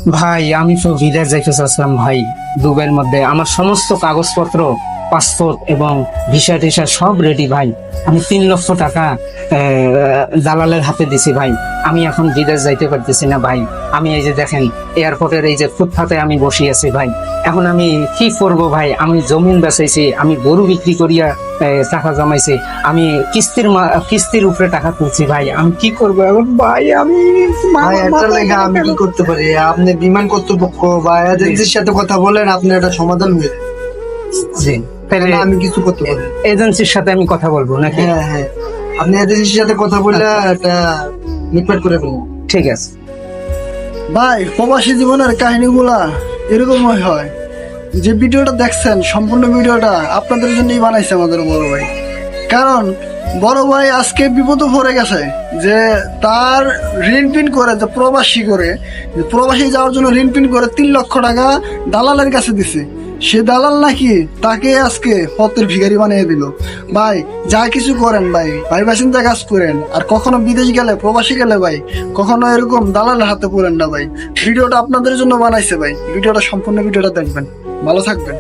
ভাই আমি তো বিদেশ যাইতে চাচ্ছিলাম ভাই। দুবাইয়ের মধ্যে আমার সমস্ত কাগজপত্র, পাসপোর্ট এবং ভিসা টিসা সব রেডি ভাই। আমি 3 লক্ষ টাকা দালালের হাতে দিছি ভাই। আমি এখন বিদেশ যাইতে পারতেছি না ভাই। আমি এই যে দেখেন এয়ারপোর্টের এই যে ফুটপাতে আমি বসে আছি ভাই। এখন আমি কি করব ভাই? আমি জমিন বেচাইছি, আমি গরু বিক্রি করিয়া টাকা জমাইছি, আমি কিস্তির উপরে টাকা তুলছি ভাই। আমি কি করবো এখন ভাই? আমি ভাই একটা লেগে আমি কি করতে পারি? আপনি বিমান কর্তৃপক্ষ বা এজেন্সির সাথে কথা বলেন, আপনার একটা সমাধান হয়ে যাবে। জি, তাহলে না, আমি কিছু করতে পারি। এজেন্সির সাথে আমি কথা বলবো নাকি? হ্যাঁ হ্যাঁ, আপনি এজেন্সির সাথে কথা বলে একটা মিটমাট করে ফেলুন। ঠিক আছে। ভাই প্রবাসী জীবনের কাহিনীগুলা এরকমই হয়। যে ভিডিওটা দেখছেন সম্পূর্ণ ভিডিওটা আপনাদের জন্যই বানাইছে আমাদের বড় ভাই। কারণ বড় ভাই আজকে বিপদে পড়ে গেছে যে তার ঋণ পিন করে, যে প্রবাসী করে, যে প্রবাসী যাওয়ার জন্য ঋণ পিন করে 3 লক্ষ টাকা দালালের কাছে দিছে। সে দালাল নাকি তাকে আজকে পথের ভিখারি বানিয়ে দিল। ভাই যা কিছু করেন ভাই, ভাই বাসিন্দা কাজ করেন। আর কখনো বিদেশ গেলে, প্রবাসী গেলে ভাই কখনো এরকম দালালের হাতে পড়েন না ভাই। ভিডিওটা আপনাদের জন্য বানাইছে ভাই, ভিডিওটা সম্পূর্ণ ভিডিওটা দেখবেন। ভালো থাকবেন।